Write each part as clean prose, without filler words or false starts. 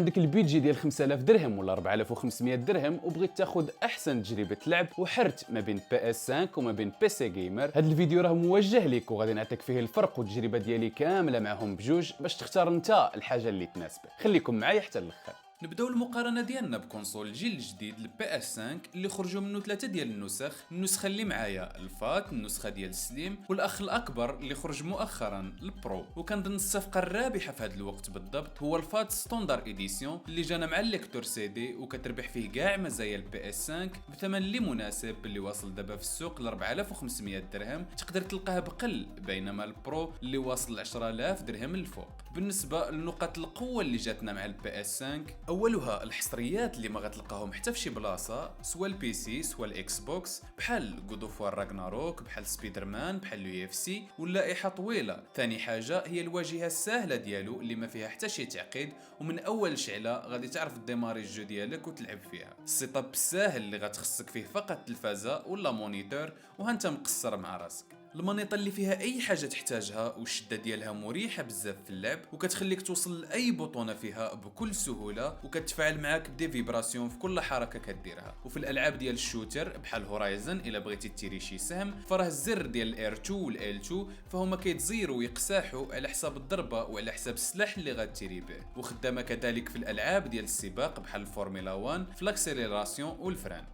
عندك البيدجي ديال 5000 درهم ولا 4500 درهم وبغيت تاخذ احسن تجربه لعب وحرت ما بين بي اس 5 وما بين بي سي جيمر، هذا الفيديو راه موجه لك وغادي نعطيك فيه الفرق والتجربه ديالي كامله معهم بجوج باش تختار انت الحاجه اللي تناسبك. خليكم معايا حتى الاخر. نبداو المقارنه ديالنا بكونسول الجيل الجديد البي اس 5 اللي خرجوا منه ثلاثه ديال النسخه اللي معايا الفات، النسخه ديال السليم، والاخ الاكبر اللي خرج مؤخرا البرو. وكنظن الصفقه الرابحه في هذا الوقت بالضبط هو الفات ستوندار اديسيون اللي جانا مع الليكتور سي دي وكتربح فيه كاع مزايا البي اس 5 بثمن اللي مناسب اللي واصل دابا في السوق ل 4500 درهم، تقدر تلقاه بقل، بينما البرو اللي واصل ل 10000 درهم الفوق. بالنسبه لنقاط القوه اللي جاتنا مع البي اس 5، اولها الحصريات اللي ما غتلقاهم حتى في شي بلاصه، سواء البي سي سواء الاكس بوكس، بحال جود اوف وار راغناروك، بحال سبايدر مان، بحال اليو اف سي، واللائحه طويله. ثاني حاجه هي الواجهه السهله ديالو اللي ما فيها حتى شي تعقيد، ومن اول شعله غادي تعرف ديماري الجو ديالك وتلعب فيها. السيت اب الساهل اللي غتخصك فيه فقط تلفازه ولا مونيتور وهانت مقصر مع راسك. المانيطه اللي فيها اي حاجه تحتاجها والشده ديالها مريحه بزاف في اللعب وكتخليك توصل لاي بوطونه فيها بكل سهوله وكتفاعل معاك بدي فيبراسيون في كل حركه كديرها. وفي الالعاب ديال الشوتر بحال هورايزن الا بغيتي تيري شي سهم فراه الزر ديال الار 2 والال 2 فهما كيتزيروا ويقساحوا على حساب الضربه وعلى حساب السلاح اللي غتيري به. وخدامه كذلك في الالعاب ديال السباق بحال الفورمولا 1 في الاكسيليراسيون والفران.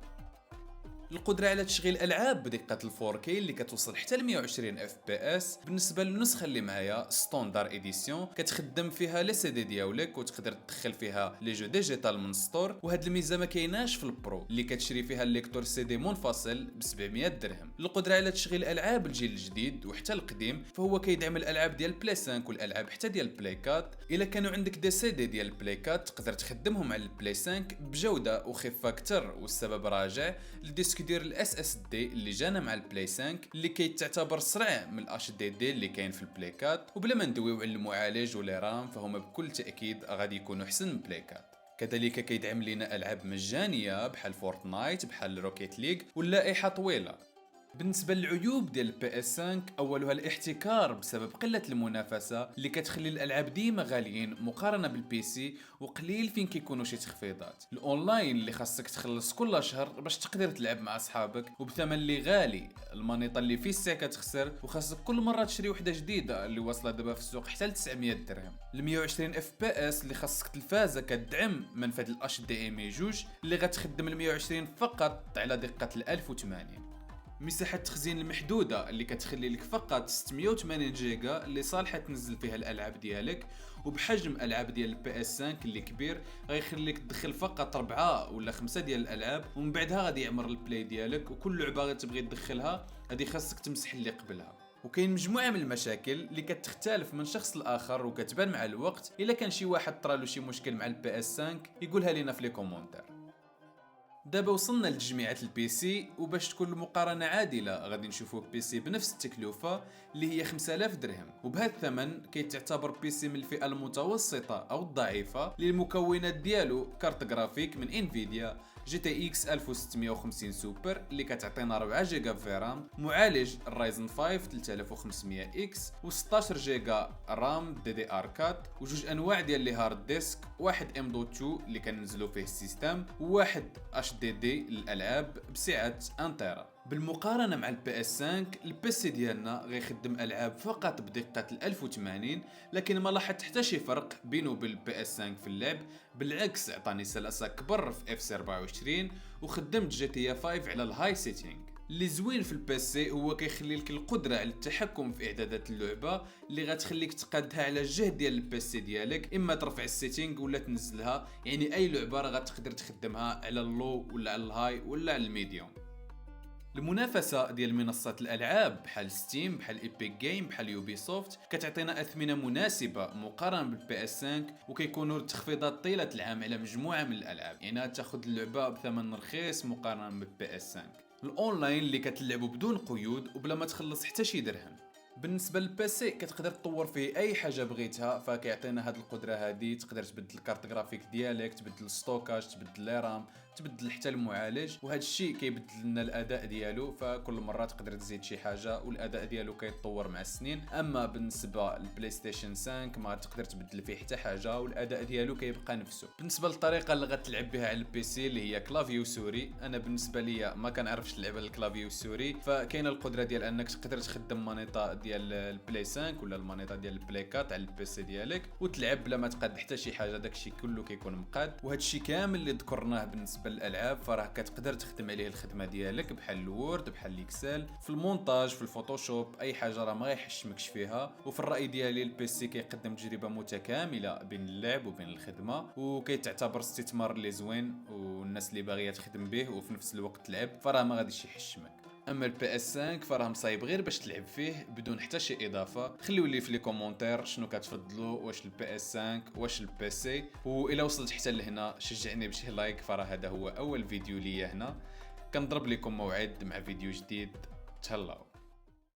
القدرة على تشغيل ألعاب بدقة ال 4K اللي كتوصل حتى ل 120 FPS. بالنسبة للنسخة اللي معايا ستوندار إديسيون كتخدم فيها لي سي دي ديالك وتقدر تدخل فيها لي جو ديجيتال من ستور، وهاد الميزة ما كايناش في البرو اللي كتشري فيها الليكتور سي دي منفصل ب 700 درهم. القدرة على تشغيل ألعاب الجيل الجديد وحتى القديم فهو كيدعم الألعاب ديال بلاي 5 والألعاب حتى ديال بلاي 4. إلا كانوا عندك دي سي دي ديال بلاي 4 تقدر تخدمهم على البلاي 5 بجودة وخفة أكثر، والسبب راجع للديسك ديال الاس اس دي اللي جانا مع البلاي 5 اللي كيتعتبر سرع من الاتش دي دي اللي كاين في البلاي 4. وبلا ما ندويو على المعالج ولا رام فهما بكل تاكيد غادي يكونوا احسن من البلاي 4. كذلك كيدعم لنا العاب مجانيه بحال فورتنايت بحال روكيت ليج واللائحه طويله. بالنسبه للعيوب ديال البي اس 5 اولها الاحتكار بسبب قله المنافسه اللي كتخلي الالعاب ديما غاليين مقارنه بالبي سي وقليل فين كيكونوا شي تخفيضات. الاونلاين اللي خاصك تخلص كل شهر باش تقدر تلعب مع اصحابك وبثمن اللي غالي. المانيطه اللي في الساعه كتخسر وخاصك كل مره تشري وحده جديده اللي واصله دابا في السوق حتى ل 900 درهم. ال 120 اف بي اس اللي خاصك تلفازه كتدعم منفذ الاتش دي ام اي 2 اللي غتخدم ال 120 فقط على دقه ال 1080. مساحة التخزين المحدودة اللي كتخلي لك فقط 680 جيجا اللي صالحة تنزل فيها الألعاب ديالك، وبحجم الألعاب ديال البي اس 5 اللي كبير غيخليك تدخل فقط 4 ولا 5 ديال الألعاب ومن بعدها غادي يعمر البلاي ديالك، وكل لعبة غادي تبغي تدخلها غادي خاصك تمسح اللي قبلها. وكاين مجموعه من المشاكل اللي كتختلف من شخص لاخر وكتبان مع الوقت. الا كان شي واحد طرالو شي مشكل مع البي اس 5 يقولها لينا في لي كومونتير. دابا وصلنا لتجميعة البي سي، وباش تكون المقارنة عادلة غادي نشوفوا بي سي بنفس التكلفة اللي هي 5000 درهم، وبهذا الثمن كيتعتبر بي سي من الفئة المتوسطة أو الضعيفة للمكونات ديالو كارت جرافيك من انفيديا جي تي اكس 1650 سوبر اللي كتعطينا 4 جيجا في رام، معالج الرايزن 5 3500 اكس و16 جيجا رام دي دي ار 4، وجوج انواع ديال لي هارد ديسك، واحد ام دوت 2 اللي كننزلوا فيه السيستم وواحد اتش دي دي للالعاب بسعه 1 تيرا. بالمقارنه مع البي اس 5 البي سي ديالنا غيخدم العاب فقط بدقه ال 1080، لكن ما لاحظت حتى شي فرق بينه وبين البي اس 5 في اللعب. بالعكس عطاني سلاسه كبر في اف سي 24 وخدمت جي تي 5 على الهاي سيتينغ. اللي زوين في البي سي هو كيخلي لك القدره على التحكم في اعدادات اللعبه اللي غتخليك تقادها على الجهد ديال البي سي ديالك، اما ترفع السيتينغ ولا تنزلها، يعني اي لعبه راه غتقدر تخدمها على اللو ولا على الهاي ولا على الميديوم. المنافسه ديال منصات الالعاب بحال ستيم بحال ايبيك جيم بحال يوبي سوفت كتعطينا اثمنه مناسبه مقارنه بالبي اس 5، وكيكونوا التخفيضات طيله العام على مجموعه من الالعاب، يعني تاخذ اللعبه بثمن رخيص مقارنه بالبي اس 5. الاونلاين اللي كتلعبوا بدون قيود وبلا ما تخلص حتى شي درهم. بالنسبه للبيسي كتقدر تطور فيه اي حاجه بغيتها، فكيعطينا هاد القدره هادي. تقدر تبدل الكارت جرافيك ديالك، تبدل الستوكاج، تبدل لي رام، تبدل حتى المعالج، وهذا الشيء كيبدل لنا الاداء ديالو، فكل مره تقدر تزيد شي حاجه والاداء ديالو كيتطور مع السنين. اما بالنسبه للبلاي ستيشن 5 ما تقدر تبدل فيه حتى حاجه والاداء ديالو كيبقى نفسه. بالنسبه للطريقه اللي غتلعب بها على البي سي اللي هي كلافي وسوري، انا بالنسبه ليا ما كنعرفش نلعب الكلافي والسوري، فكاينه القدره ديال انك تقدر تخدم مانيطه ديال البلاي 5 ولا المانيطه ديال البلاي 4 على البي سي ديالك وتلعب بلا ما تقاد حتى شي حاجه، داكشي كله كيكون مقاد. وهذا الشيء كامل اللي ذكرناه بالنسبه للالعاب فراه كتقدر تخدم عليه الخدمه ديالك بحال الوورد بحال الاكسل، في المونتاج في الفوتوشوب، اي حاجه راه ما غيحشمكش فيها. وفي الراي ديالي البي سي كيقدم تجربه متكامله بين اللعب وبين الخدمه، وكيتعتبر استثمار اللي زوين والناس اللي باغيه تخدم به وفي نفس الوقت تلعب فراه ما غاديش يحشمك. اما البي اس 5 فراه مصايب غير باش تلعب فيه بدون حتى شي اضافه. خليو لي في لي كومونتير شنو كتفضلوا، واش البي اس 5 واش البي سي، والا وصلت حتى لهنا شجعني بشي لايك، فراه هذا هو اول فيديو ليا هنا. كنضرب لكم موعد مع فيديو جديد. تهلاو.